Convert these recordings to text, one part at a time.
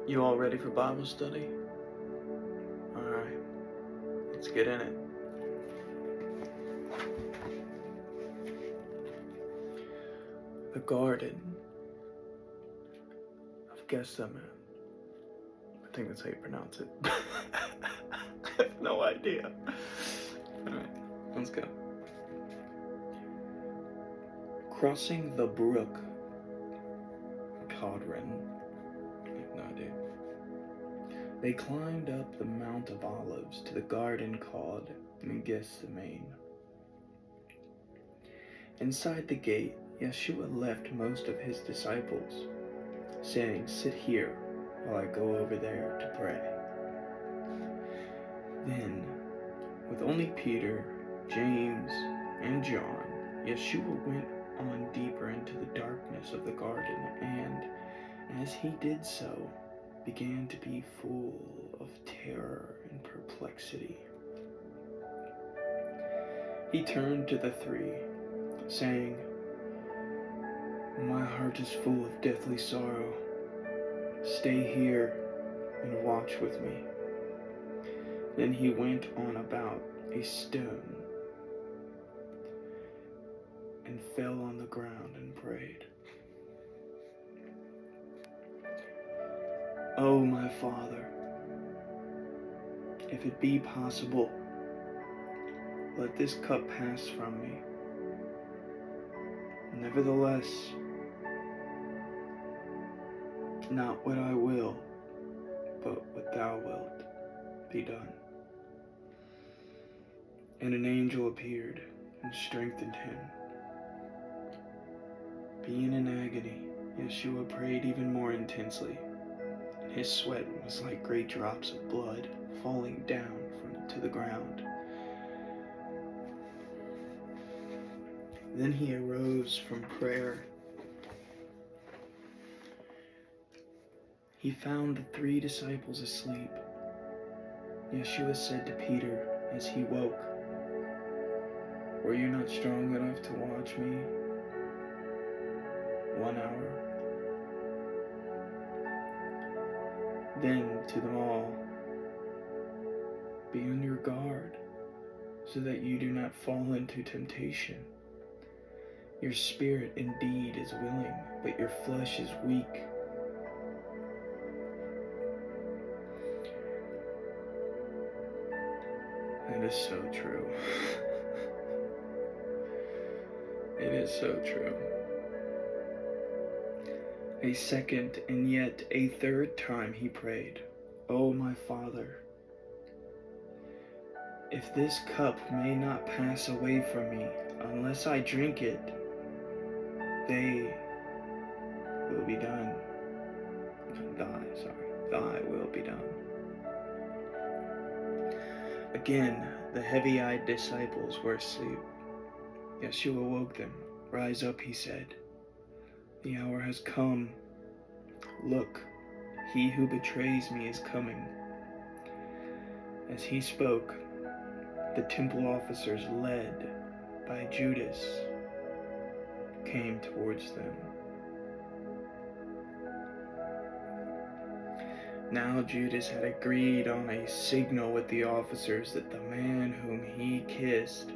You all ready for Bible study? Alright, let's get in it. The Garden of Gethsemane. I think that's how you pronounce it. I have no idea. Alright, let's go. Crossing the brook Codron. I have no idea. They climbed up the Mount of Olives to the garden called Gethsemane. Inside the gate, Yahshua left most of his disciples, saying, "Sit here while I go over there to pray." Then, with only Peter, James, and John, Yahshua went on deeper into the darkness of the garden, and as he did so, began to be full of terror and perplexity. He turned to the three, saying, "My heart is full of deathly sorrow. Stay here and watch with me." Then he went on about a stone and fell on the ground and prayed. "Oh, my Father, if it be possible, let this cup pass from me. Nevertheless, not what I will, but what thou wilt be done." And an angel appeared and strengthened him. Being in agony, Yahshua prayed even more intensely. His sweat was like great drops of blood falling down to the ground. Then he arose from prayer. He found the 3 disciples asleep. Yahshua said to Peter as he woke, "Were you not strong enough to watch me 1 hour?" Then to them all, "Be on your guard, so that you do not fall into temptation. Your spirit indeed is willing, but your flesh is weak." It is so true. It is so true. A second and yet a third time he prayed, "Oh, my Father, if this cup may not pass away from me unless I drink it, thy will be done. Thy will be done." Again, the heavy-eyed disciples were asleep. Yahshua woke them. "Rise up," he said. "The hour has come. Look, he who betrays me is coming." As he spoke, the temple officers, led by Judas, came towards them. Now Judas had agreed on a signal with the officers that the man whom he kissed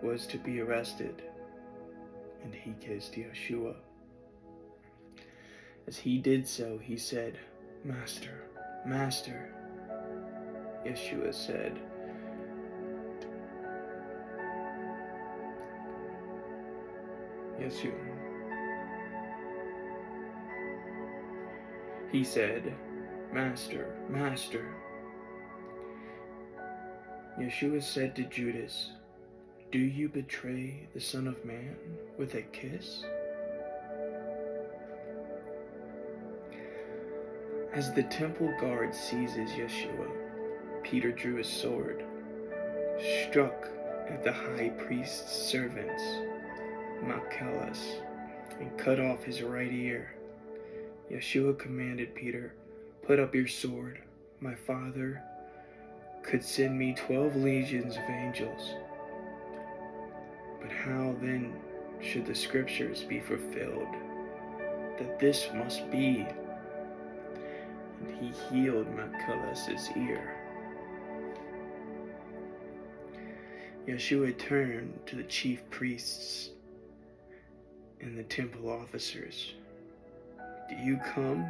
was to be arrested, and he kissed Yahshua. As he did so, he said, "Master, Master." Yahshua said, He said, "Master, Master." Yahshua said to Judas, "Do you betray the Son of Man with a kiss?" As the temple guard seizes Yahshua, Peter drew his sword, struck at the high priest's servants, Malchus, and cut off his right ear. Yahshua commanded Peter, "Put up your sword. My Father could send me 12 legions of angels. But how then should the scriptures be fulfilled, that this must be?" and he healed Macalus's ear. Yahshua turned to the chief priests and the temple officers. Do you come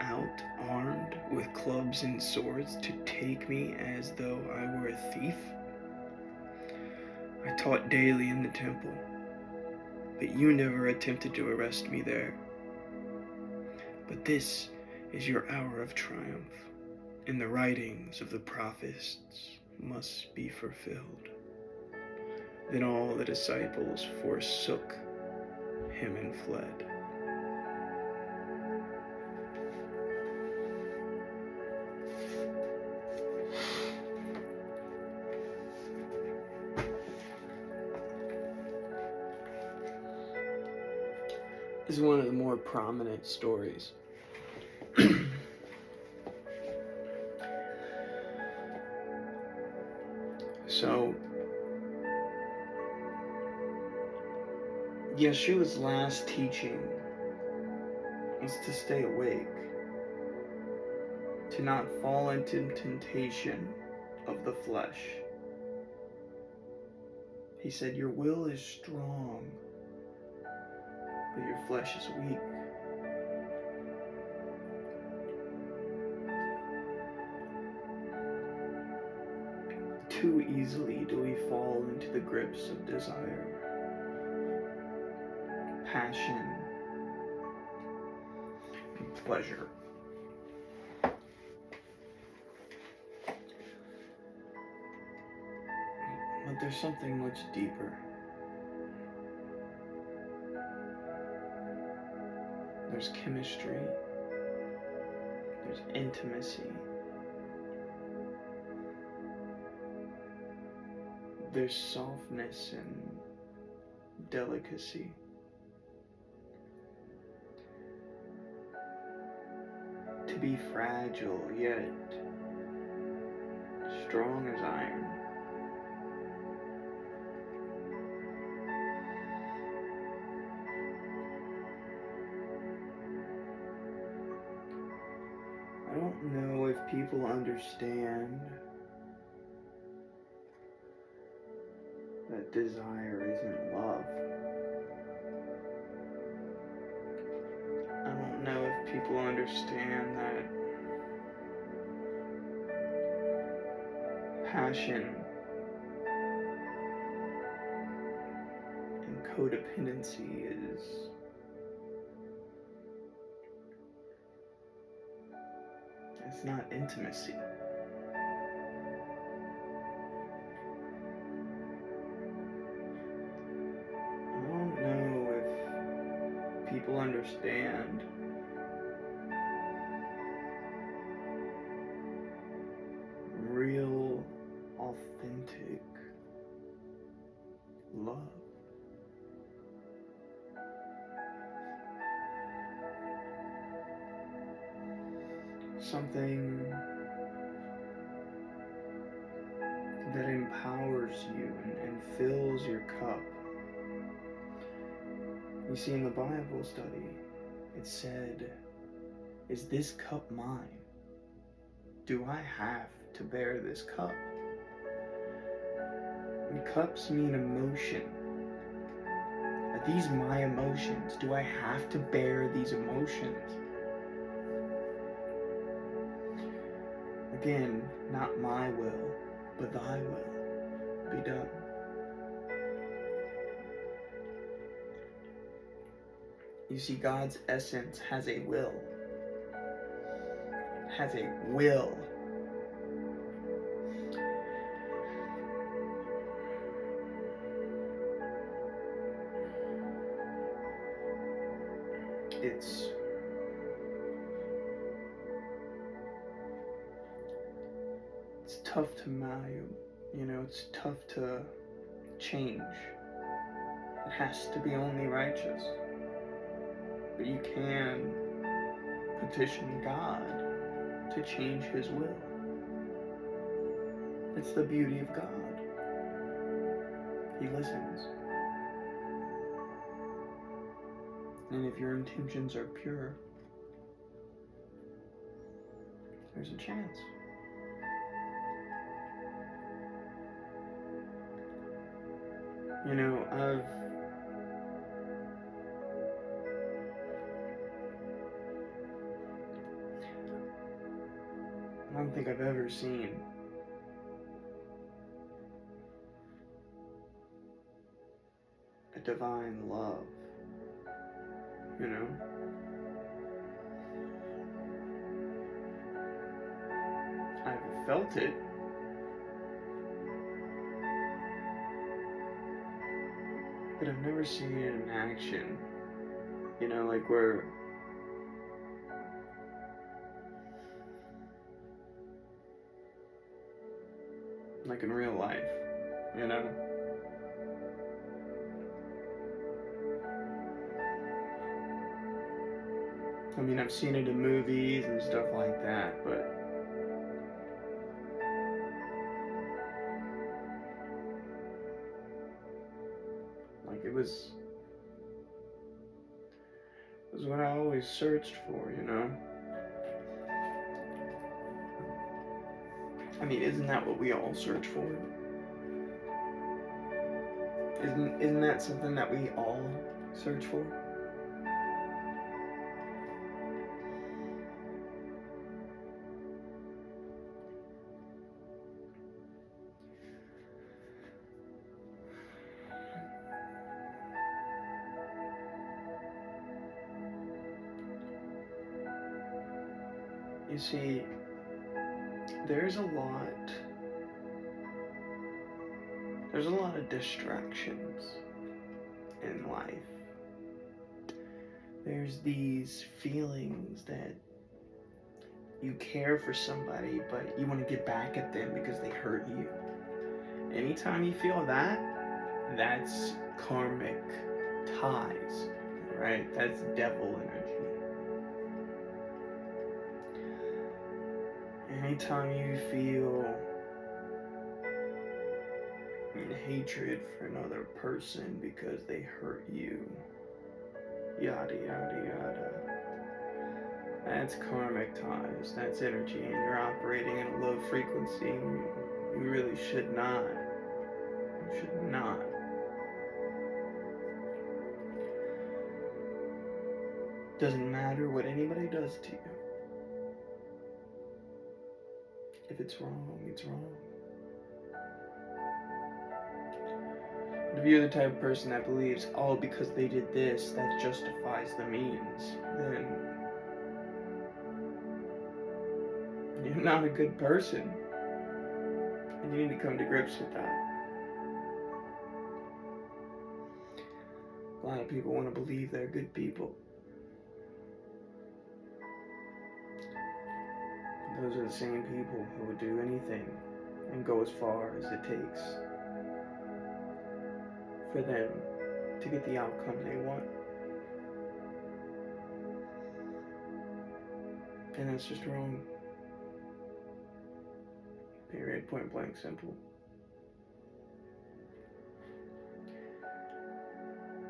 out armed with clubs and swords to take me as though I were a thief? I taught daily in the temple, but you never attempted to arrest me there. But this is your hour of triumph, and the writings of the prophets must be fulfilled. Then all the disciples forsook him and fled. This is one of the more prominent stories. So, Yahshua's last teaching was to stay awake, to not fall into temptation of the flesh. He said, your will is strong, but your flesh is weak. Too easily do we fall into the grips of desire, passion, and pleasure. But there's something much deeper. There's chemistry, there's intimacy, there's softness and delicacy. To be fragile yet strong as iron. I don't know if people understand that desire isn't love. I don't know if people understand that passion and codependency it's not intimacy. I don't know if people understand real, authentic love. Something that empowers you and fills your cup. You see, in the Bible study, it said, is this cup mine? Do I have to bear this cup? And cups mean emotion. Are these my emotions? Do I have to bear these emotions? Again, not my will, but thy will be done. You see, God's essence has a will. Has a will. It's tough to it's tough to change. It has to be only righteous. But you can petition God to change His will. It's the beauty of God. He listens. And if your intentions are pure, there's a chance. You know, I don't think I've ever seen a divine love, you know? I've felt it, but I've never seen it in action, you know, like where like in real life, you know? I mean, I've seen it in movies and stuff like that, but like it was what I always searched for, you know? I mean, isn't that what we all search for? Isn't that something that we all search for? You see, there's a lot of distractions in life. There's these feelings that you care for somebody, but you want to get back at them because they hurt you. Anytime you feel that, that's karmic ties, right? That's devil energy. Anytime you feel hatred for another person because they hurt you, yada yada yada, that's karmic ties, that's energy, and you're operating in a low frequency. You really should not. You should not. Doesn't matter what anybody does to you. If it's wrong, it's wrong. But if you're the type of person that believes, oh, because they did this, that justifies the means, then you're not a good person. And you need to come to grips with that. A lot of people want to believe they're good people. Those are the same people who would do anything and go as far as it takes for them to get the outcome they want. And that's just wrong. Period, point blank, simple.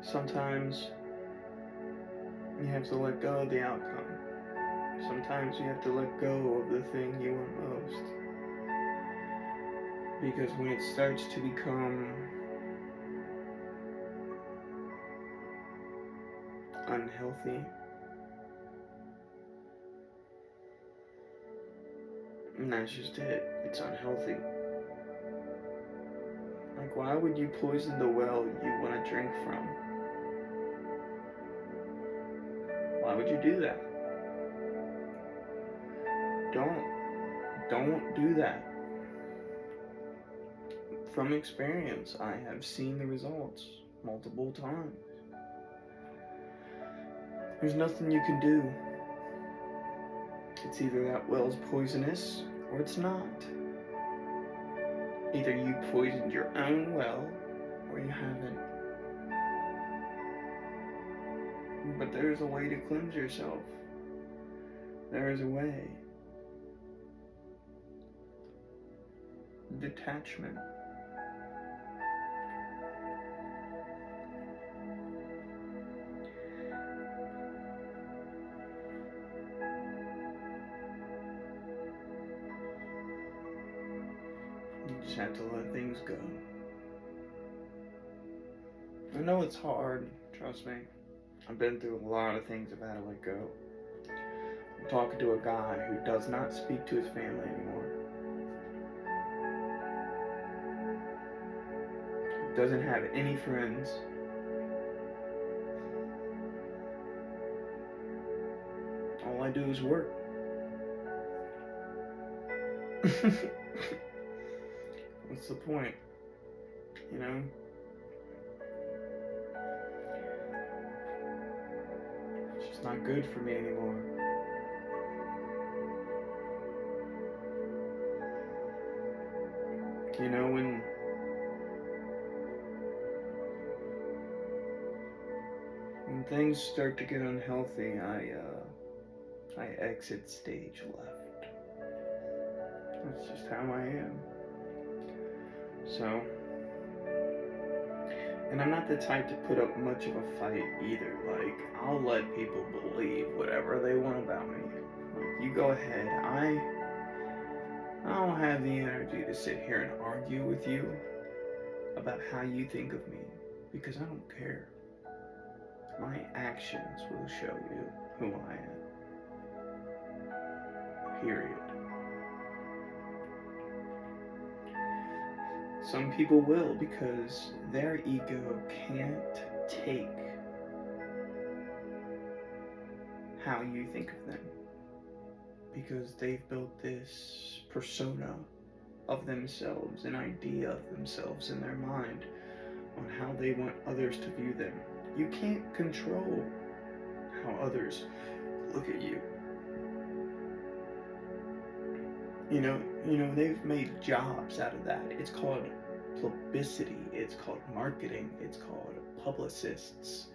Sometimes you have to let go of the outcome. Sometimes you have to let go of the thing you want most. Because when it starts to become unhealthy, and that's just it, it's unhealthy. Like, why would you poison the well you want to drink from? Why would you do that? Don't do that. From experience, I have seen the results multiple times. There's nothing you can do. It's either that well's poisonous or it's not. Either you poisoned your own well or you haven't. But there's a way to cleanse yourself. There is a way. Detachment. Just have to let things go. I know it's hard, trust me. I've been through a lot of things I've had to let go. I'm talking to a guy who does not speak to his family anymore. Doesn't have any friends. All I do is work. What's the point? You know? It's just not good for me anymore. You know, when things start to get unhealthy, I exit stage left. That's just how I am. So, and I'm not the type to put up much of a fight either. Like, I'll let people believe whatever they want about me. Like, you go ahead. I don't have the energy to sit here and argue with you about how you think of me, because I don't care. My actions will show you who I am. Period. Some people will, because their ego can't take how you think of them, because they've built this persona of themselves, an idea of themselves in their mind on how they want others to view them. You can't control how others look at you. You know, they've made jobs out of that. It's called publicity, it's called marketing, it's called publicists.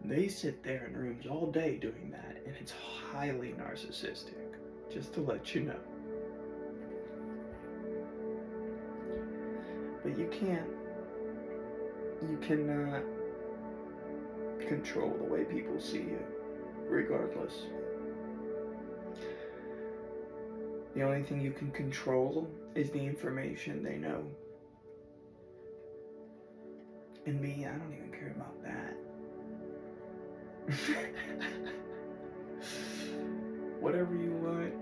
They sit there in rooms all day doing that, and it's highly narcissistic, just to let you know. But you cannot control the way people see you, regardless. The only thing you can control is the information they know. And me, I don't even care about that. Whatever you want.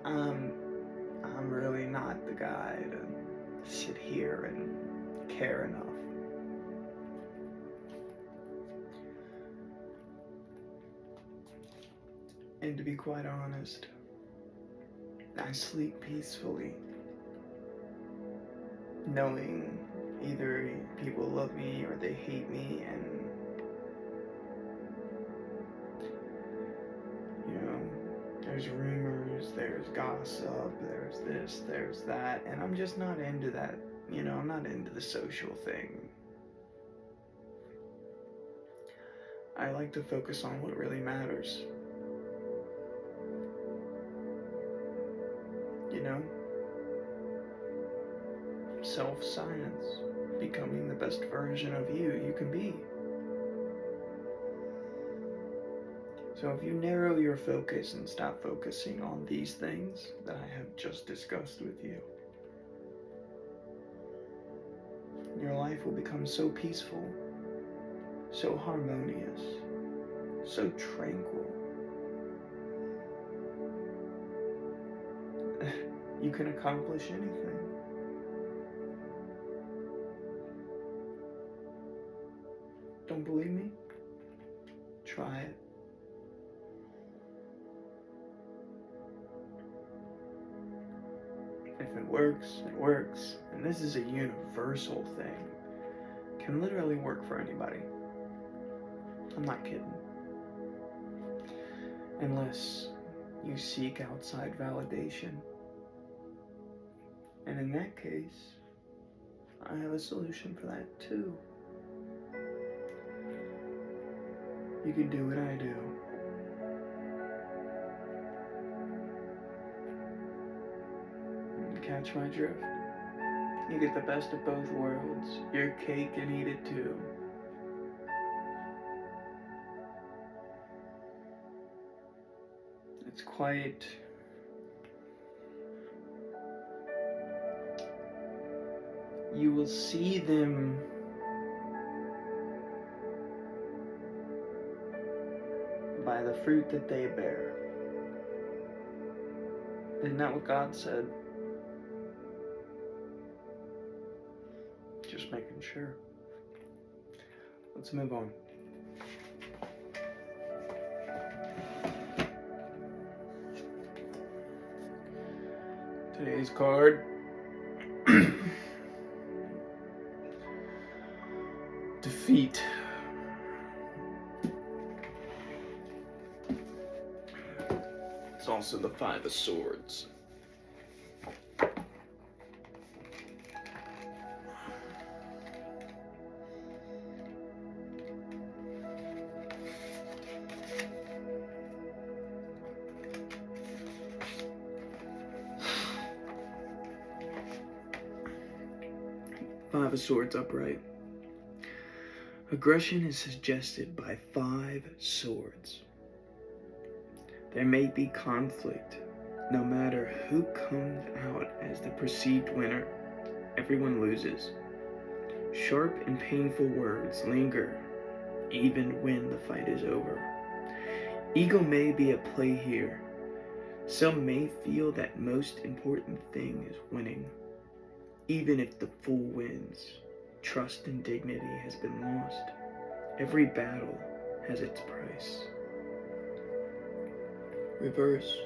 I'm really not the guy to sit here and care enough. And to be quite honest, I sleep peacefully, knowing either people love me or they hate me, and you know, there's rumors, there's gossip, there's this, there's that, and I'm just not into that. You know, I'm not into the social thing. I like to focus on what really matters. You know? Self-science. Becoming the best version of you can be. So if you narrow your focus and stop focusing on these things that I have just discussed with you, your life will become so peaceful, so harmonious, so tranquil. You can accomplish anything. Don't believe me? Try it. If it works, it works. And this is a universal thing. It can literally work for anybody. I'm not kidding. Unless you seek outside validation. And in that case, I have a solution for that too. You can do what I do. Catch my drift? You get the best of both worlds. Your cake and eat it too. It's quite You will see them by the fruit that they bear. Isn't that what God said? Just making sure. Let's move on. Today's card. Defeat. It's also the Five of Swords. Five of Swords upright. Aggression is suggested by 5 swords. There may be conflict. No matter who comes out as the perceived winner, everyone loses. Sharp and painful words linger even when the fight is over. Ego may be at play here. Some may feel that most important thing is winning. Even if the fool wins, trust and dignity has been lost. Every battle has its price. Reversed.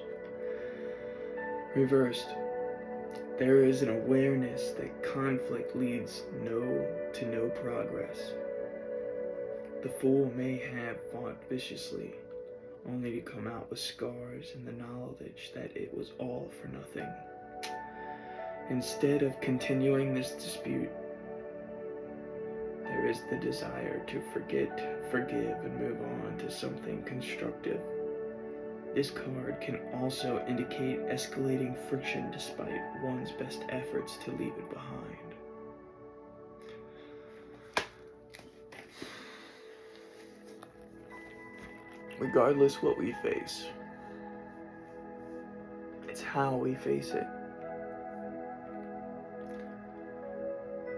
There is an awareness that conflict leads to no progress. The fool may have fought viciously, only to come out with scars and the knowledge that it was all for nothing. Instead of continuing this dispute, there is the desire to forget, forgive, and move on to something constructive. This card can also indicate escalating friction despite one's best efforts to leave it behind. Regardless what we face, it's how we face it.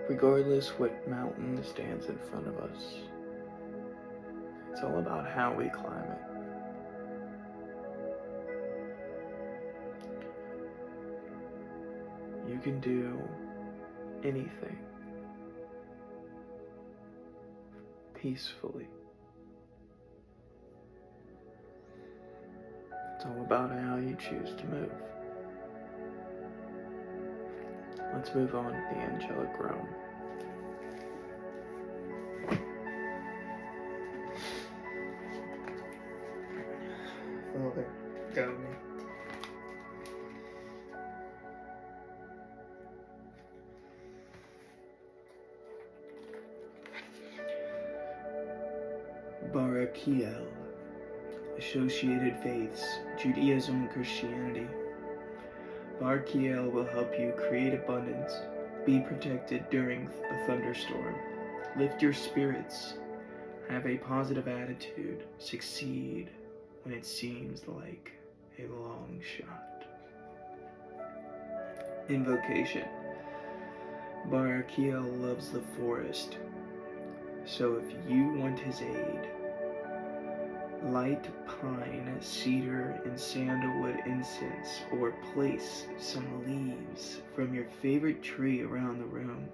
Regardless what mountain stands in front of us, it's all about how we climb it. You can do anything peacefully. It's all about how you choose to move. Let's move on to the angelic realm. Father, guide me. Barakiel, Associated Faiths, Judaism and Christianity. Barakiel will help you create abundance, be protected during a thunderstorm, lift your spirits, have a positive attitude, succeed when it seems like a long shot. Invocation. Barakiel loves the forest, so if you want his aid, light pine, cedar, and sandalwood incense, or place some leaves from your favorite tree around the room.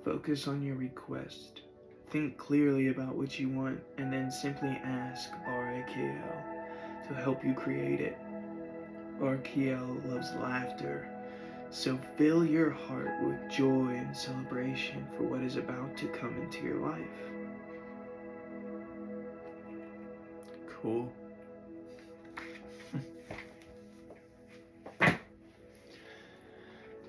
Focus on your request. Think clearly about what you want, and then simply ask Barakiel to help you create it. Barakiel loves laughter, so fill your heart with joy and celebration for what is about to come into your life. Cool. Let's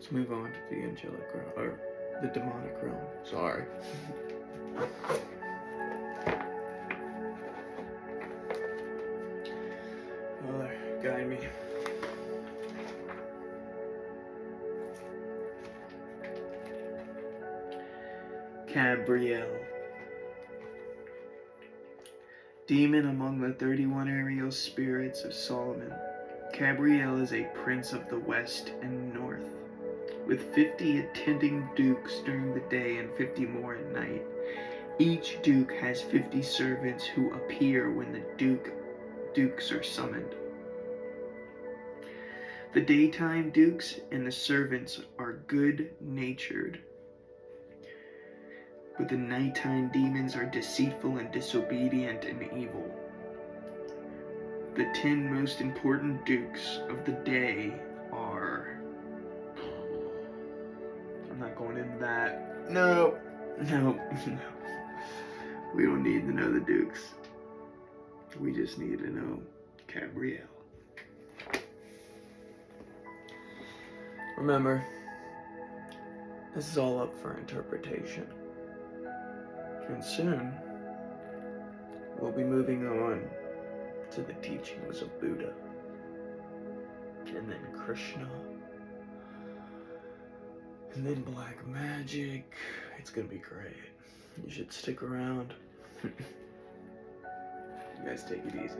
move on to the angelic realm, or the demonic realm. Sorry. Father, guide me. Cabriel. Demon among the 31 aerial spirits of Solomon, Cabriel is a prince of the west and north. with 50 attending dukes during the day and 50 more at night. Each duke has 50 servants who appear when the dukes are summoned. The daytime dukes and the servants are good-natured, but the nighttime demons are deceitful and disobedient and evil. The 10 most important dukes of the day are... I'm not going into that. No. We don't need to know the dukes. We just need to know Gabrielle. Remember, this is all up for interpretation. And soon, we'll be moving on to the teachings of Buddha, and then Krishna, and then black magic. It's gonna be great. You should stick around. You guys take it easy.